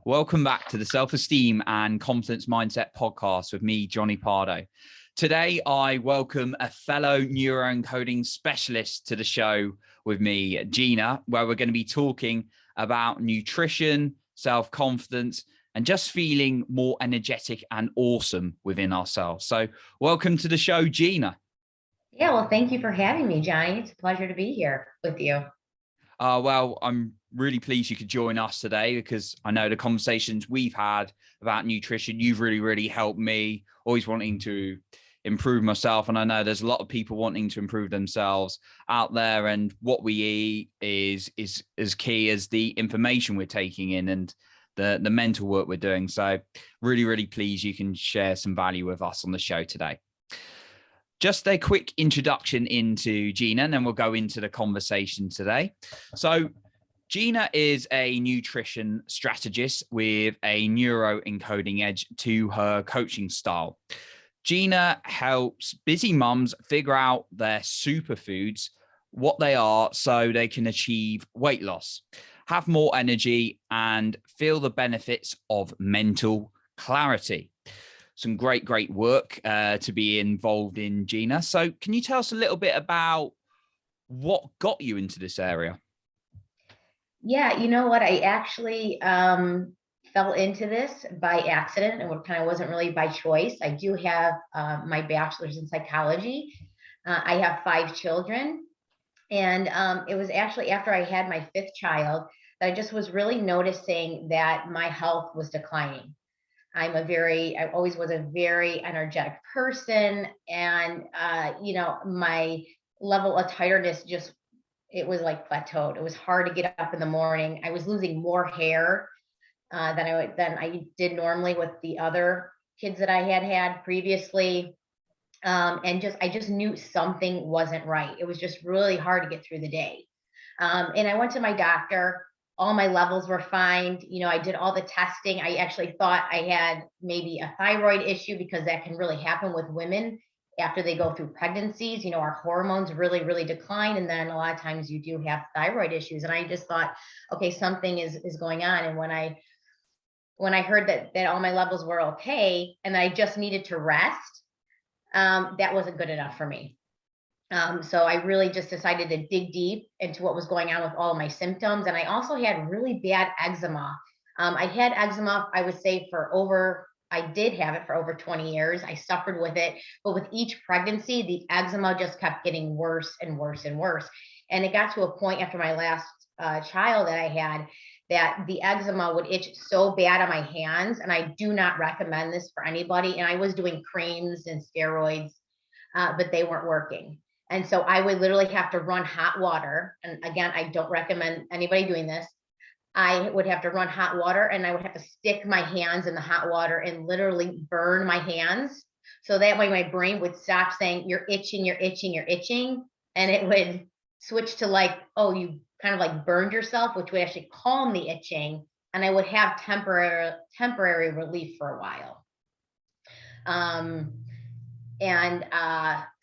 Welcome back to the Self-Esteem and Confidence Mindset podcast with me, Johnny Pardo. Today, I welcome a fellow neuroencoding specialist to the show with me, Gina, where we're going to be talking about nutrition, self-confidence, and just feeling more energetic and awesome within ourselves. So welcome to the show, Gina. Yeah, well, thank you for having me, Johnny. It's a pleasure to be here with you. Well, I'm really pleased you could join us today because I know the conversations we've had about nutrition, you've really helped me, always wanting to improve myself. And I know there's a lot of people wanting to improve themselves out there. And what we eat is as key as the information we're taking in and the mental work we're doing. So really pleased you can share some value with us on the show today. Just a quick introduction into Gina, and then we'll go into the conversation today. So Gina is a nutrition strategist with a neuroencoding edge to her coaching style. Gina helps busy mums figure out their superfoods, what they are, so they can achieve weight loss, have more energy, and feel the benefits of mental clarity. Some great work to be involved in, Gina. So can you tell us a little bit about what got you into this area? Yeah, you know what? I actually fell into this by accident, and it kind of wasn't really by choice. I do have my bachelor's in psychology. I have 5 children, and it was actually after I had my 5th child that I just was really noticing that my health was declining. I always was a very energetic person. And, my level of tiredness it was like plateaued. It was hard to get up in the morning. I was losing more hair than I did normally with the other kids that I had previously. I just knew something wasn't right. It was just really hard to get through the day. And I went to my doctor. All my levels were fine. I did all the testing. I actually thought I had maybe a thyroid issue because that can really happen with women after they go through pregnancies. Our hormones really decline. And then a lot of times you do have thyroid issues. And I just thought, okay, something is going on. And when I heard that all my levels were okay and I just needed to rest, that wasn't good enough for me. So I really just decided to dig deep into what was going on with all of my symptoms. And I also had really bad eczema. I had eczema, I would say I did have it for over 20 years. I suffered with it, but with each pregnancy, the eczema just kept getting worse and worse and worse. And it got to a point after my last child that I had that the eczema would itch so bad on my hands. And I do not recommend this for anybody. And I was doing creams and steroids, but they weren't working. And so I would literally have to run hot water. And again, I don't recommend anybody doing this. I would have to run hot water and I would have to stick my hands in the hot water and literally burn my hands. So that way my brain would stop saying, you're itching, you're itching, you're itching. And it would switch to like, oh, you kind of like burned yourself, which would actually calm the itching. And I would have temporary relief for a while.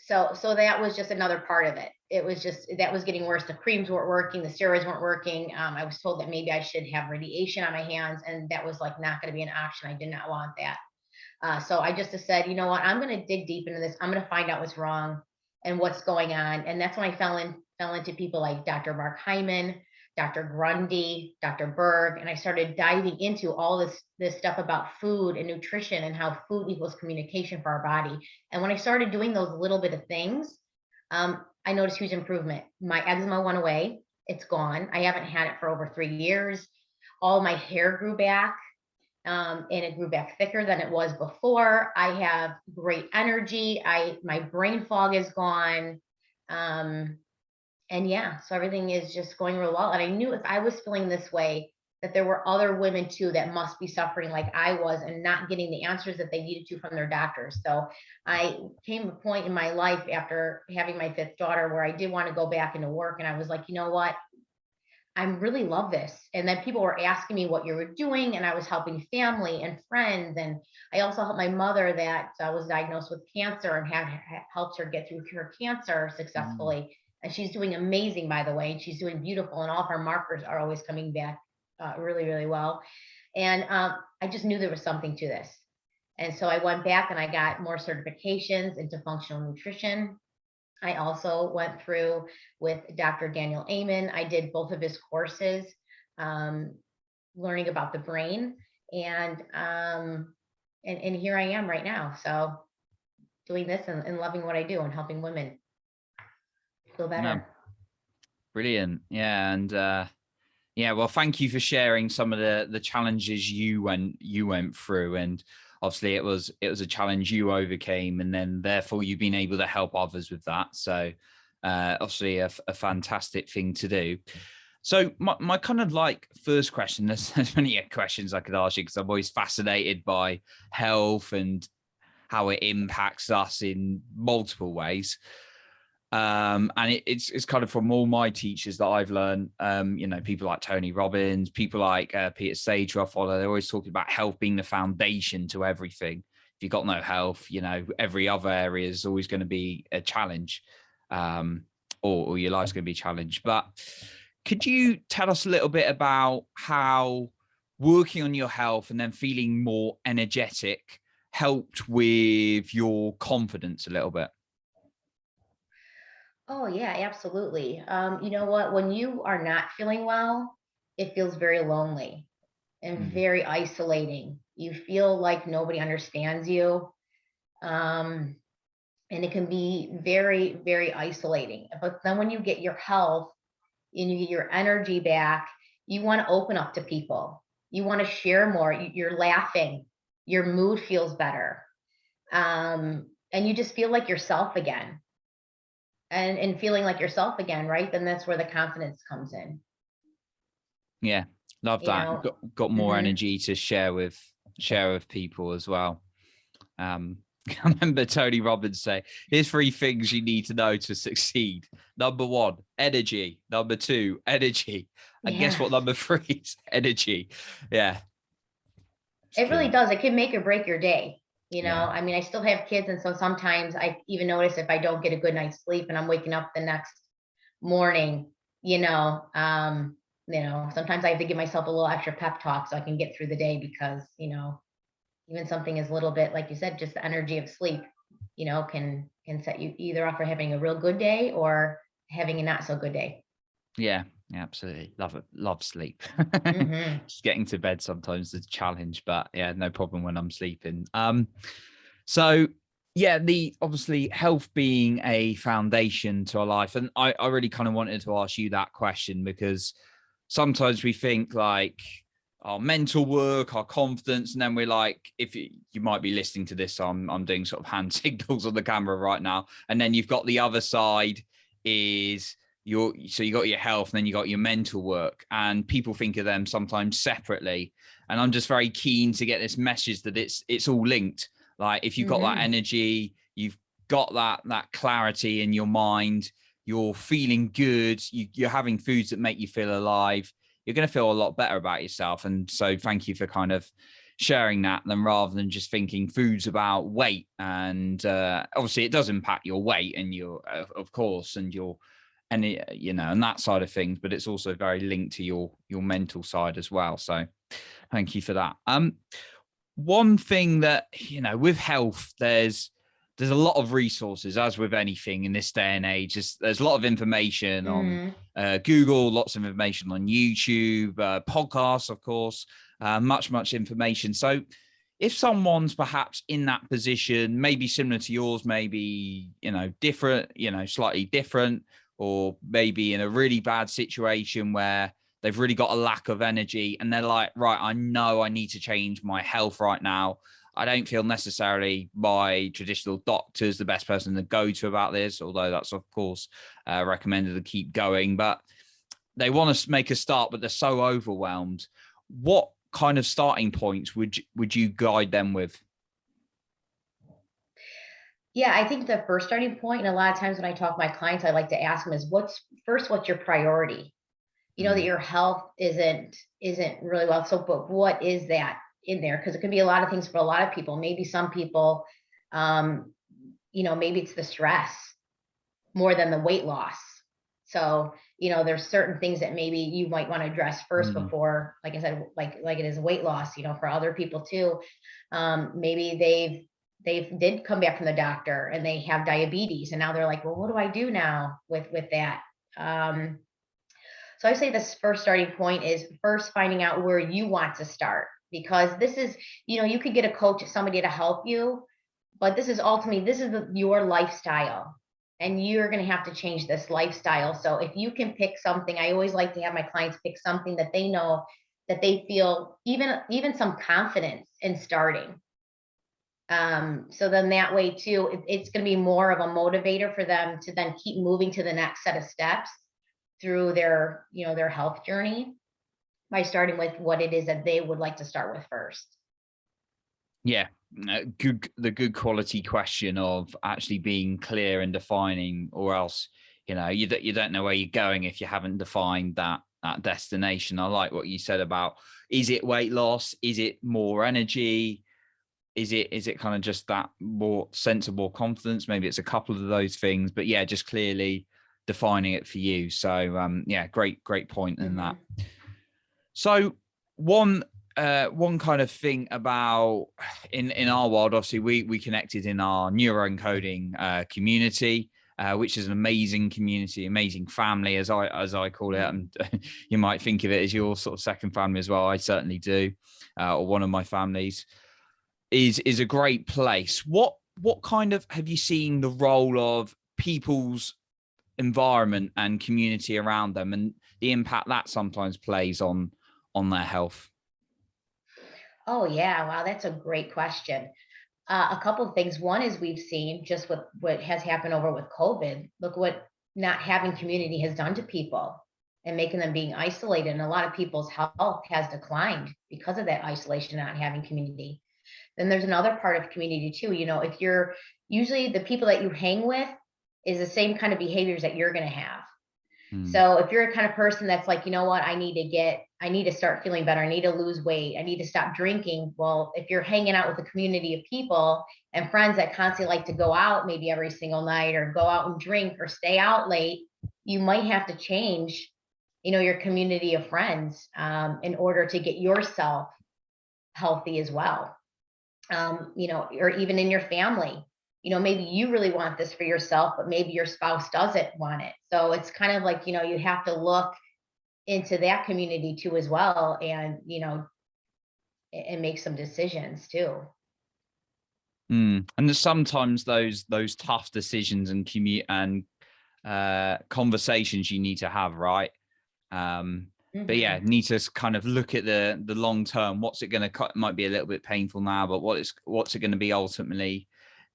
So that was just another part of it. It was just, that was getting worse. The creams weren't working. The steroids weren't working. I was told that maybe I should have radiation on my hands, and that was like not going to be an option. I did not want that. So I just said, you know what, I'm going to dig deep into this. I'm going to find out what's wrong and what's going on. And that's when I fell into people like Dr. Mark Hyman, Dr. Grundy, Dr. Berg, and I started diving into all this stuff about food and nutrition and how food equals communication for our body. And when I started doing those little bit of things, I noticed huge improvement. My eczema went away. It's gone. I haven't had it for over 3 years. All my hair grew back, and it grew back thicker than it was before. I have great energy. My brain fog is gone. And yeah, so everything is just going real well. And I knew if I was feeling this way, that there were other women too that must be suffering like I was and not getting the answers that they needed to from their doctors. So I came to a point in my life after having my 5th daughter where I did want to go back into work. And I was like, you know what? I really love this. And then people were asking me what you were doing, and I was helping family and friends. And I also helped my mother that was diagnosed with cancer and helped her get through her cancer successfully. And she's doing amazing, by the way. And she's doing beautiful. And all of her markers are always coming back really well. And I just knew there was something to this. And so I went back and I got more certifications into functional nutrition. I also went through with Dr. Daniel Amen. I did both of his courses, um, learning about the brain, and here I am right now. So doing this and loving what I do and helping women feel No, better. brilliant. Yeah. And yeah, well, thank you for sharing some of the challenges you went through. And obviously it was a challenge you overcame, and then therefore you've been able to help others with that. So obviously a fantastic thing to do. So my kind of like first question, there's many questions I could ask you because I'm always fascinated by health and how it impacts us in multiple ways. And it's kind of from all my teachers that I've learned, people like Tony Robbins, people like Peter Sage, who I follow, they're always talking about health being the foundation to everything. If you've got no health, every other area is always going to be a challenge, or your life's going to be challenged. But could you tell us a little bit about how working on your health and then feeling more energetic helped with your confidence a little bit? Oh yeah, absolutely. You know what? When you are not feeling well, it feels very lonely and Mm, very isolating. You feel like nobody understands you. Um, and it can be very, very isolating. But then when you get your health and you get your energy back, you want to open up to people. You want to share more. You're laughing. Your mood feels better. And you just feel like yourself again. And feeling like yourself again, right? Then that's where the confidence comes in. yeah, love You that. know. Got more Hmm. energy to share with people as well. I remember Tony Robbins say, here's three things you need to know to succeed. Number one, energy. Number two, energy. And guess what? Yes. Number three is energy. Yeah, it's It really key. does. It can make or break your day. Yeah. I mean, I still have kids, and so sometimes I even notice if I don't get a good night's sleep and I'm waking up the next morning, sometimes I have to give myself a little extra pep talk so I can get through the day because, even something as little bit, like you said, just the energy of sleep, can set you either off for having a real good day or having a not so good day. Yeah, absolutely. Love it. Love sleep. Hmm. Just getting to bed sometimes is a challenge, but yeah, no problem when I'm sleeping. So yeah, the obviously health being a foundation to our life. And I really kind of wanted to ask you that question because sometimes we think like our mental work, our confidence, and then we're like, if you might be listening to this, I'm doing sort of hand signals on the camera right now. And then you've got the other side is you got your health and then you got your mental work, and people think of them sometimes separately. And I'm just very keen to get this message that it's all linked. Like if you've got that Hmm. energy, you've got that clarity in your mind, you're feeling good, you're having foods that make you feel alive, you're going to feel a lot better about yourself. And so thank you for kind of sharing that, then rather than just thinking food's about weight. And obviously it does impact your weight and your of course and your and that side of things, but it's also very linked to your mental side as well. So thank you for that. One thing that with health, there's a lot of resources, as with anything in this day and age. There's a lot of information on Hmm. Google, lots of information on YouTube, podcasts, of course, much information. So if someone's perhaps in that position, maybe similar to yours, maybe different, slightly different, or maybe in a really bad situation where they've really got a lack of energy and they're like, right, I know I need to change my health right now. I don't feel necessarily my traditional doctor's the best person to go to about this, although that's of course recommended to keep going. But they want to make a start, but they're so overwhelmed. What kind of starting points would you guide them with? Yeah, I think the first starting point, and a lot of times when I talk to my clients, I like to ask them is what's your priority? You know that Mm, your health isn't really well. So, but what is that in there? Because it can be a lot of things for a lot of people. Maybe some people, maybe it's the stress more than the weight loss. So, there's certain things that maybe you might want to address first Mm. before, like I said, like it is weight loss, for other people too. Maybe they've did come back from the doctor and they have diabetes, and now they're like, well, what do I do now with that? So I say this first starting point is first finding out where you want to start, because this is, you could get a coach, somebody to help you, but this is ultimately, your lifestyle, and you're going to have to change this lifestyle. So if you can pick something, I always like to have my clients pick something that they know, that they feel even some confidence in starting. So then that way too, it's going to be more of a motivator for them to then keep moving to the next set of steps through their health journey, by starting with what it is that they would like to start with first. Yeah, the good quality question of actually being clear and defining, or else you don't know where you're going if you haven't defined that destination. I like what you said about, is it weight loss? Is it more energy? Is it kind of just that more sensible confidence? Maybe it's a couple of those things, but yeah, just clearly defining it for you. So yeah, great point in that. So one kind of thing about in our world, obviously we connected in our neuroencoding community, which is an amazing community, amazing family, as I call it. And you might think of it as your sort of second family as well. I certainly do, or one of my families. Is a great place. What kind of have you seen the role of people's environment and community around them, and the impact that sometimes plays on their health? Oh yeah, wow, that's a great question. A couple of things. One is, we've seen just what has happened over with COVID. Look what not having community has done to people, and making them being isolated. And a lot of people's health has declined because of that isolation, not having community. Then there's another part of community too. If you're usually the people that you hang with is the same kind of behaviors that you're going to have. So if you're a kind of person that's like, you know what, I need to start feeling better. I need to lose weight. I need to stop drinking. Well, if you're hanging out with a community of people and friends that constantly like to go out maybe every single night, or go out and drink, or stay out late, you might have to change, your community of friends, in order to get yourself healthy as well. Or even in your family, maybe you really want this for yourself, but maybe your spouse doesn't want it. So it's kind of like, you have to look into that community too as well, and make some decisions too. And there's sometimes those tough decisions and conversations you need to have, right? But yeah, need to kind of look at the long term. What's it going to might be a little bit painful now, but what's it going to be ultimately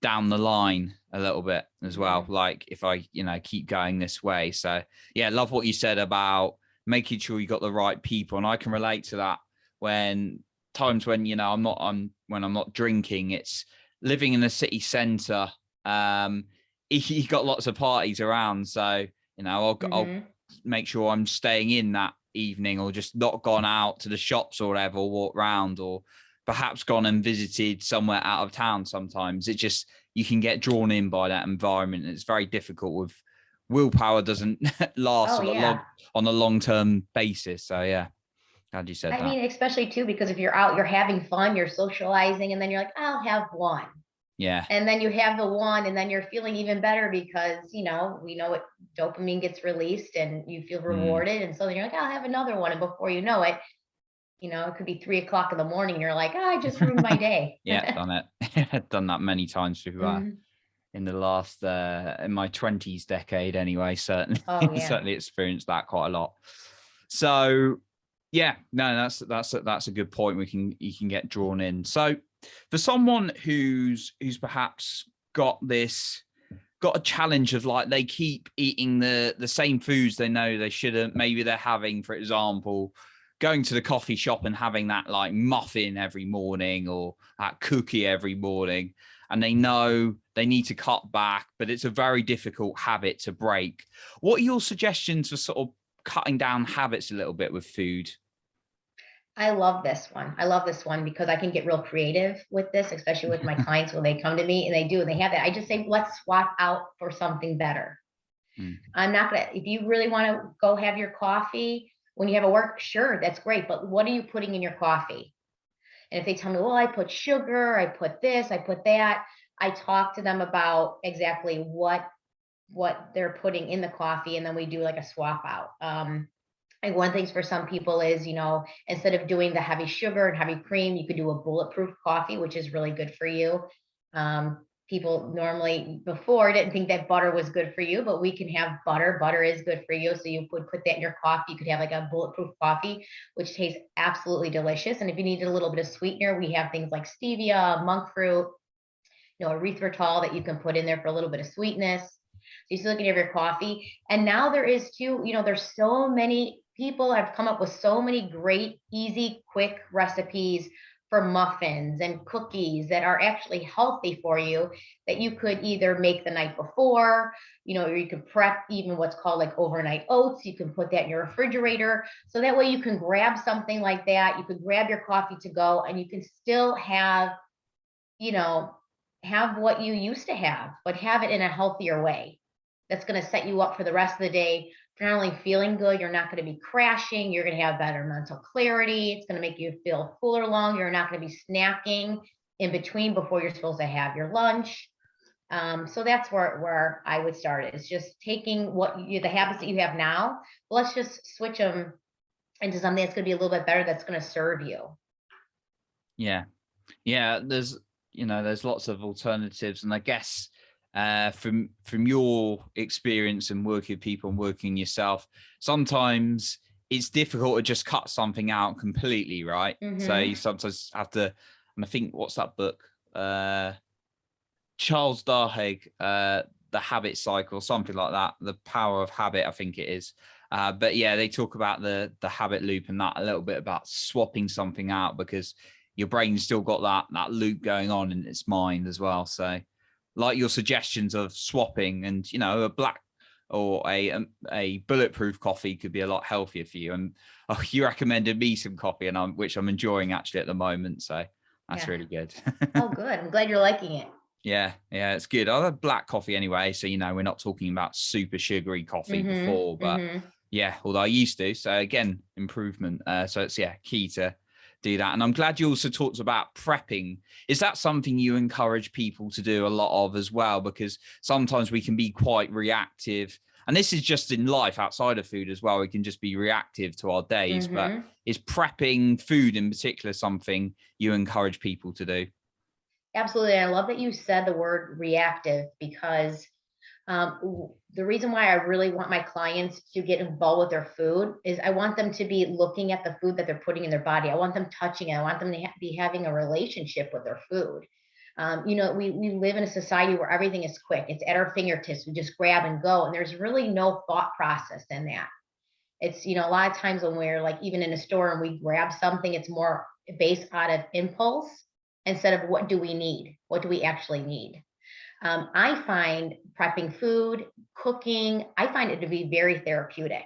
down the line a little bit as well. Like if I keep going this way. So yeah, love what you said about making sure you got the right people, and I can relate to that. When I'm not drinking, it's living in the city centre. You got lots of parties around, so I'll make sure I'm staying in that evening, or just not gone out to the shops or whatever, or walk around, or perhaps gone and visited somewhere out of town. Sometimes it just, you can get drawn in by that environment, and it's very difficult. With willpower doesn't last on a long-term basis. So yeah, glad you said that. I mean, especially too, because if you're out, you're having fun, you're socializing, and then you're like, I'll have one. Yeah. And then you have the one, and then you're feeling even better because, we know what dopamine gets released and you feel rewarded. And so then you're like, I'll have another one. And before you know it, it could be 3 o'clock in the morning. And you're like, oh, I just ruined my day. Yeah, done it. Done that many times through in the last in my 20s decade anyway. Certainly. Oh, yeah. Certainly experienced that quite a lot. So yeah, no, that's a good point. You can get drawn in. So for someone who's perhaps got a challenge of, like, they keep eating the same foods they know they shouldn't. Maybe they're having, for example, going to the coffee shop and having that like muffin every morning, or that cookie every morning, and they know they need to cut back, but it's a very difficult habit to break. What are your suggestions for sort of cutting down habits a little bit with food? I love this one. I love this one because I can get real creative with this, especially with my clients when they come to me and they have that. I just say, let's swap out for something better. Mm. I'm not gonna, if you really want to go have your coffee when you have a work, sure, that's great. But what are you putting in your coffee? And if they tell me, well, I put sugar, I put this, I put that, I talk to them about exactly what they're putting in the coffee, and then we do like a swap out. And one thing for some people is, instead of doing the heavy sugar and heavy cream, you could do a bulletproof coffee, which is really good for you. People normally before didn't think that butter was good for you, but we can have butter. Butter is good for you. So you would put that in your coffee. You could have like a bulletproof coffee, which tastes absolutely delicious. And if you need a little bit of sweetener, we have things like stevia, monk fruit, erythritol that you can put in there for a little bit of sweetness. So you still can have your coffee. And now there is too, there's so many people have come up with so many great, easy, quick recipes for muffins and cookies that are actually healthy for you, that you could either make the night before, or you could prep even what's called like overnight oats. You can put that in your refrigerator. So that way you can grab something like that. You could grab your coffee to go, and you can still have, have what you used to have, but have it in a healthier way. That's going to set you up for the rest of the day. You're not only feeling good, you're not going to be crashing. You're going to have better mental clarity. It's going to make you feel fuller long. You're not going to be snacking in between before you're supposed to have your lunch. So that's where I would start. It's just taking the habits that you have now. Let's just switch them into something that's going to be a little bit better. That's going to serve you. Yeah. There's lots of alternatives, and I guess from your experience and working with people and working yourself, sometimes it's difficult to just cut something out completely, right? Mm-hmm. So you sometimes have to, and I think, what's that book? Charles Duhigg, The Habit Cycle, something like that. The Power of Habit, I think it is. But yeah, they talk about the habit loop and that a little bit about swapping something out, because your brain's still got that loop going on in its mind as well. So like your suggestions of swapping, and a black or a bulletproof coffee could be a lot healthier for you. And you recommended me some coffee, and which I'm enjoying actually at the moment. So that's really good. Oh, good. I'm glad you're liking it. Yeah, it's good. I had black coffee anyway, so we're not talking about super sugary coffee before, but yeah, although I used to. So again, improvement. So it's key to do that. And I'm glad you also talked about prepping. Is that something you encourage people to do a lot of as well? Because sometimes we can be quite reactive, and this is just in life outside of food as well. We can just be reactive to our days. But is prepping food in particular something you encourage people to do? Absolutely. I love that you said the word reactive, because the reason why I really want my clients to get involved with their food is I want them to be looking at the food that they're putting in their body. I want them touching it. I want them to be having a relationship with their food. We live in a society where everything is quick. It's at our fingertips. We just grab and go. And there's really no thought process in that. It's, a lot of times when we're like even in a store and we grab something, it's more based out of impulse instead of what do we need? What do we actually need? I find prepping food, cooking, I find it to be very therapeutic.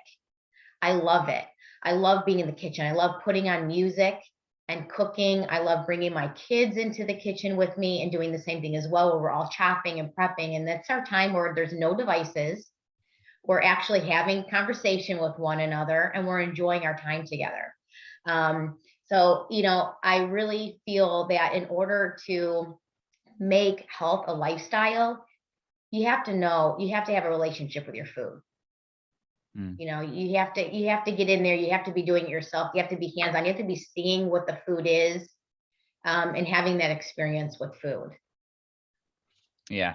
I love it. I love being in the kitchen. I love putting on music and cooking. I love bringing my kids into the kitchen with me and doing the same thing as well, where we're all chopping and prepping. And that's our time where there's no devices. We're actually having conversation with one another, and we're enjoying our time together. So, I really feel that in order to make health a lifestyle, you have to have a relationship with your food. You have to get in there. You have to be doing it yourself. You have to be hands-on. You have to be seeing what the food is, and having that experience with food. Yeah.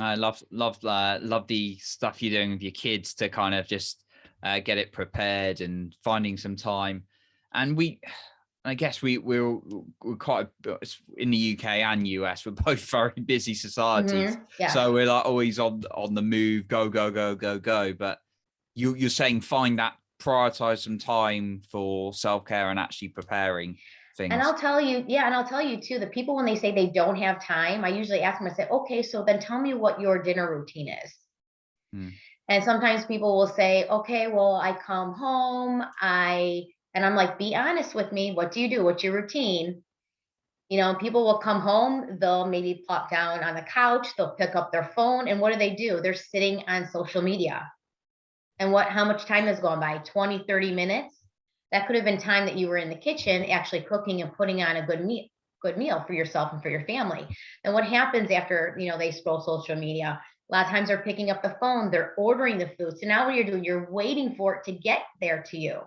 I love the stuff you're doing with your kids to kind of just get it prepared and finding some time. And I guess we're quite in the UK and US. We're both very busy societies, so we're like always on the move, go. But you're saying find that, prioritize some time for self-care and actually preparing things. And I'll tell you too, the people, when they say they don't have time, I usually ask them, I say, okay, so then tell me what your dinner routine is. And sometimes people will say, okay, well, I come home, and I'm like, be honest with me. What do you do? What's your routine? People will come home, they'll maybe plop down on the couch, they'll pick up their phone, and what do? They're sitting on social media. And how much time has gone by? 20, 30 minutes? That could have been time that you were in the kitchen actually cooking and putting on a good meal for yourself and for your family. And what happens after, they scroll social media? A lot of times they're picking up the phone, they're ordering the food. So now what you're doing, you're waiting for it to get there to you.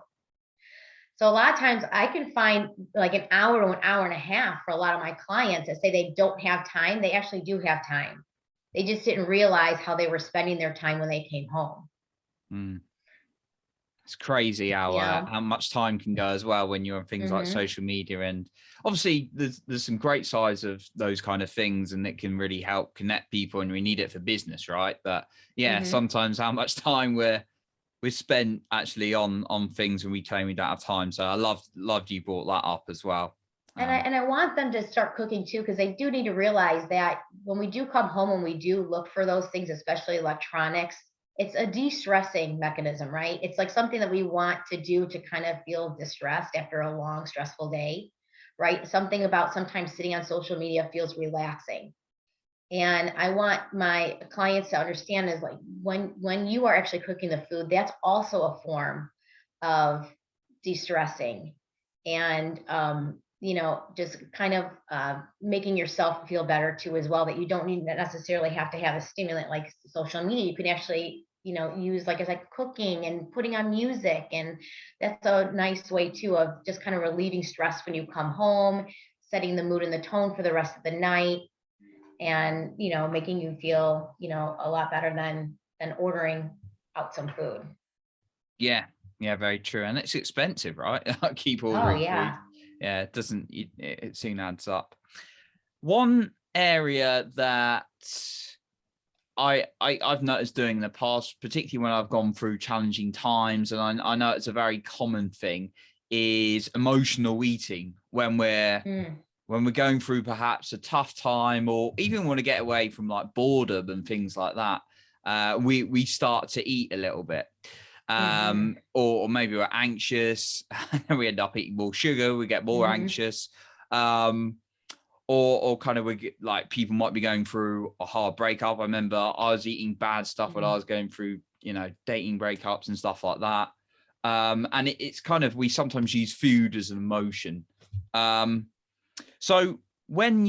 So a lot of times I can find like an hour to an hour and a half for a lot of my clients that say they don't have time. They actually do have time. They just didn't realize how they were spending their time when they came home. Mm. It's crazy how much time can go as well when you're on things like social media. And obviously there's some great sides of those kind of things, and it can really help connect people, and we need it for business, right? But sometimes how much time we're spent actually on things when we claim we don't have time. So I loved you brought that up as well. And I want them to start cooking too, because they do need to realize that when we do come home and we do look for those things, especially electronics, it's a de-stressing mechanism, right? It's like something that we want to do to kind of feel distressed after a long, stressful day, right? Something about sometimes sitting on social media feels relaxing. And I want my clients to understand is like when you are actually cooking the food, that's also a form of de-stressing and just kind of making yourself feel better too as well, that you don't need to necessarily have to have a stimulant like social media. You can actually use like it's like cooking and putting on music, and that's a nice way too of just kind of relieving stress when you come home, setting the mood and the tone for the rest of the night, and making you feel a lot better than ordering out some food. Yeah, very true. And it's expensive, right? Keep Oh ordering food. yeah. Yeah, it soon adds up. One area that I've noticed doing in the past, particularly when I've gone through challenging times, and I know it's a very common thing, is emotional eating when we're going through perhaps a tough time, or even want to get away from like boredom and things like that. We start to eat a little bit. Or maybe we're anxious and we end up eating more sugar, we get more anxious. Or kind of we get, like, people might be going through a hard breakup. I remember I was eating bad stuff when I was going through, dating breakups and stuff like that. And it's kind of, we sometimes use food as an emotion. So when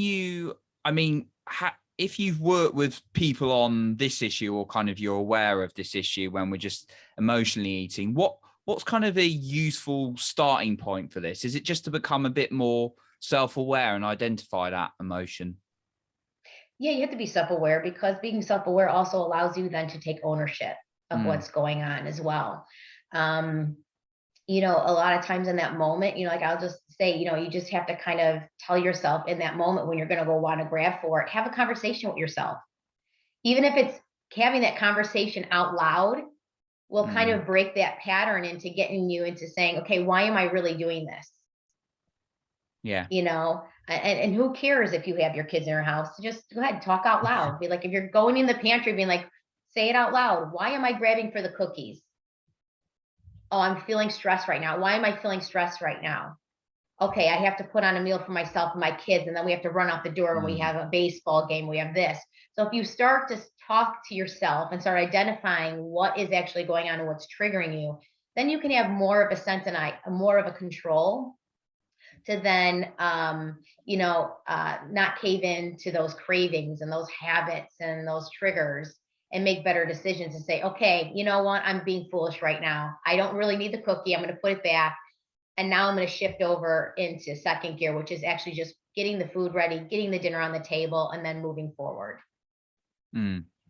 if you've worked with people on this issue, or kind of you're aware of this issue when we're just emotionally eating, what's kind of a useful starting point for this? Is it just to become a bit more self-aware and identify that emotion? Yeah, you have to be self-aware, because being self-aware also allows you then to take ownership of what's going on as well. A lot of times in that moment, like I'll just say, you just have to kind of tell yourself in that moment when you're going to go want to grab for it, have a conversation with yourself. Even if it's having that conversation out loud will kind of break that pattern into getting you into saying, okay, why am I really doing this? Yeah. And who cares if you have your kids in your house? Just go ahead, talk out loud. Be like, if you're going in the pantry, being like, say it out loud. Why am I grabbing for the cookies? Oh, I'm feeling stressed right now. Why am I feeling stressed right now? Okay, I have to put on a meal for myself and my kids, and then we have to run out the door when we have a baseball game, we have this. So if you start to talk to yourself and start identifying what is actually going on and what's triggering you, then you can have more of a sense and more of a control to then not cave in to those cravings and those habits and those triggers, and make better decisions and say, okay, you know what, I'm being foolish right now. I don't really need the cookie. I'm going to put it back. And now I'm going to shift over into second gear, which is actually just getting the food ready, getting the dinner on the table, and then moving forward.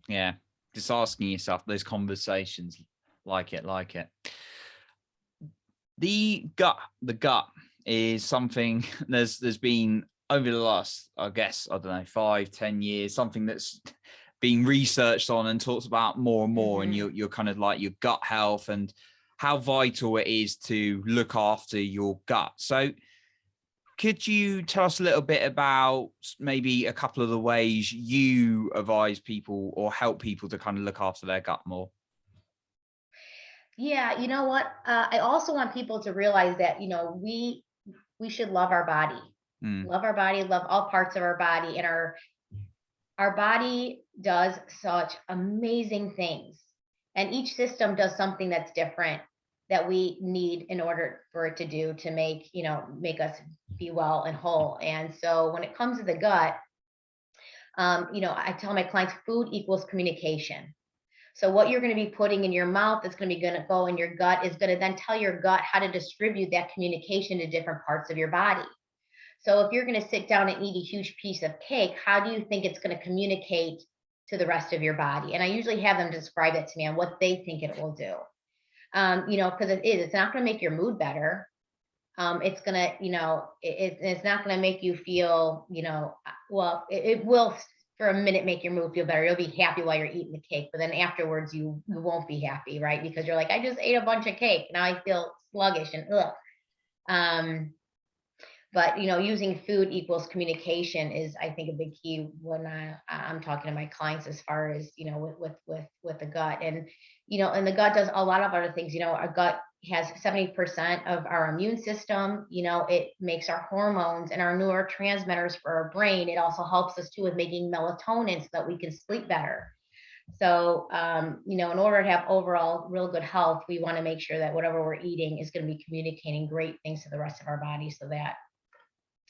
Yeah. Just asking yourself those conversations. Like it. The gut is something there's been over the last, I guess, I don't know, 5-10 years, something that's being researched on and talks about more and more. And you're kind of like your gut health and how vital it is to look after your gut. So could you tell us a little bit about maybe a couple of the ways you advise people or help people to kind of look after their gut more? Yeah, you know what? I also want people to realize that we should love our body. Mm. Love our body, love all parts of our body, and our body does such amazing things. And each system does something that's different that we need in order for it to do to make us be well and whole. And so when it comes to the gut, I tell my clients food equals communication. So what you're going to be putting in your mouth that's going to go in your gut is going to then tell your gut how to distribute that communication to different parts of your body. So if you're going to sit down and eat a huge piece of cake, how do you think it's going to communicate to the rest of your body? And I usually have them describe it to me on what they think it will do. Because it's not going to make your mood better. It's gonna, it's not gonna make you feel, well, it will for a minute make your mood feel better. You'll be happy while you're eating the cake, but then afterwards you won't be happy, right? Because you're like, I just ate a bunch of cake. Now I feel sluggish and ugh. Um, but using food equals communication is, I think, a big key when I'm talking to my clients as far as with the gut. And the gut does a lot of other things. Our gut has 70% of our immune system. It makes our hormones and our neurotransmitters for our brain. It also helps us too with making melatonin so that we can sleep better. So, in order to have overall real good health, we want to make sure that whatever we're eating is going to be communicating great things to the rest of our body, so that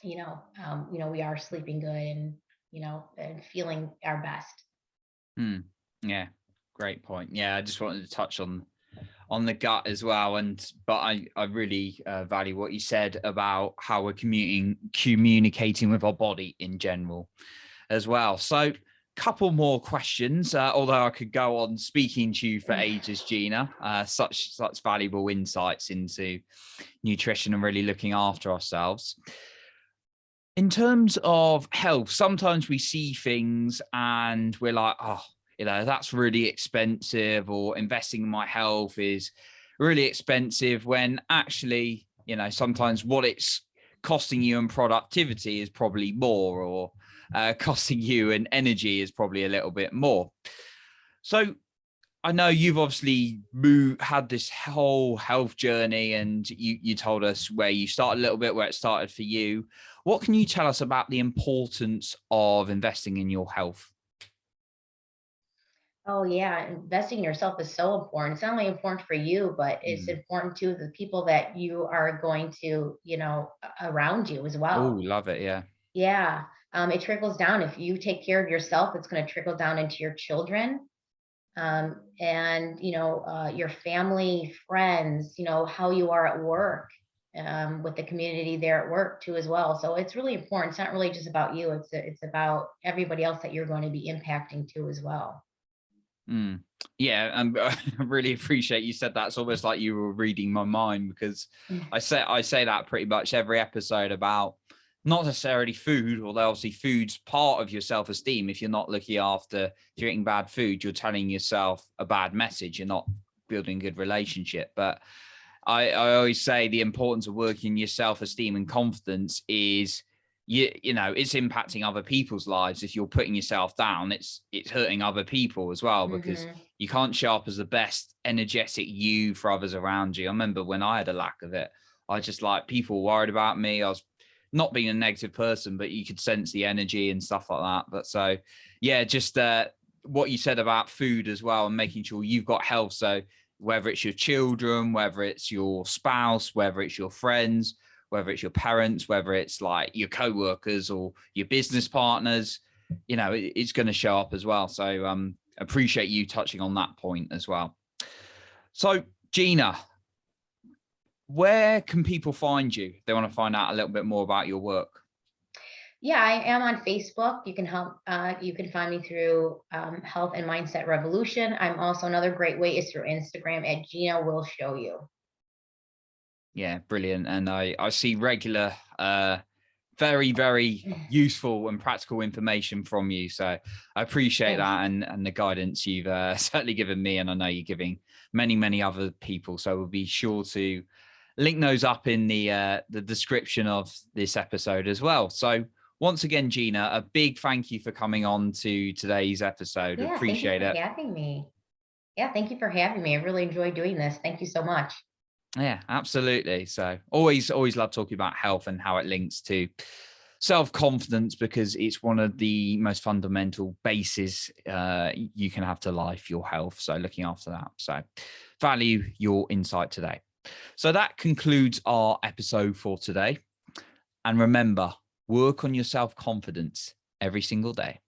we are sleeping good and feeling our best. Yeah, great point. Yeah, I just wanted to touch on the gut as well, but I really value what you said about how we're communicating with our body in general as well. So, couple more questions. Although I could go on speaking to you for ages, Gina. Such valuable insights into nutrition and really looking after ourselves. In terms of health, sometimes we see things and we're like, oh, that's really expensive, or investing in my health is really expensive, when actually, sometimes what it's costing you in productivity is probably more, or costing you in energy is probably a little bit more. So I know you've obviously had this whole health journey, and you told us where you started a little bit, where it started for you. What can you tell us about the importance of investing in your health? Oh yeah, investing in yourself is so important. It's not only important for you, but it's Mm. important to the people that you are going to, around you as Oh, well. love it. Yeah. Yeah. It trickles down. If you take care of yourself, it's going to trickle down into your children, and your family, friends, how you are at work, with the community there at work too as well. So it's really important. It's not really just about you. It's about everybody else that you're going to be impacting too as well. Mm. Yeah, and I really appreciate you said that. It's almost like you were reading my mind, because I say that pretty much every episode about not necessarily food, although obviously food's part of your self-esteem. If you're not looking after, if you're eating bad food, you're telling yourself a bad message. You're not building a good relationship. But I always say the importance of working your self-esteem and confidence is, it's impacting other people's lives. If you're putting yourself down, it's hurting other people as well, because Hmm. you can't show up as the best energetic you for others around you. I remember when I had a lack of it, I just, like, people worried about me. I was not being a negative person, but you could sense the energy and stuff like that. But so, yeah, just what you said about food as well, and making sure you've got health. So whether it's your children, whether it's your spouse, whether it's your friends, whether it's your parents, whether it's like your co-workers or your business partners, it's going to show up as well. So appreciate you touching on that point as well. So Gina, where can people find you if they want to find out a little bit more about your work? Yeah, I am on Facebook. You can help. You can find me through Health and Mindset Revolution. I'm also, another great way is through Instagram at Gina Will Show You. Yeah, brilliant. And I see regular, very, very useful and practical information from you. So I appreciate Thanks. that, and the guidance you've certainly given me, and I know you're giving many, many other people. So we'll be sure to link those up in the description of this episode as well. So once again, Gina, a big thank you for coming on to today's episode. Yeah, thank you Appreciate for it. having me. Yeah, thank you for having me. I really enjoyed doing this. Thank you so much. Yeah, absolutely. So always love talking about health and how it links to Self-confidence, because it's one of the most fundamental bases you can have to life, your health. So looking after that. So value your insight today. So that concludes our episode for today. And remember, work on your self-confidence every single day.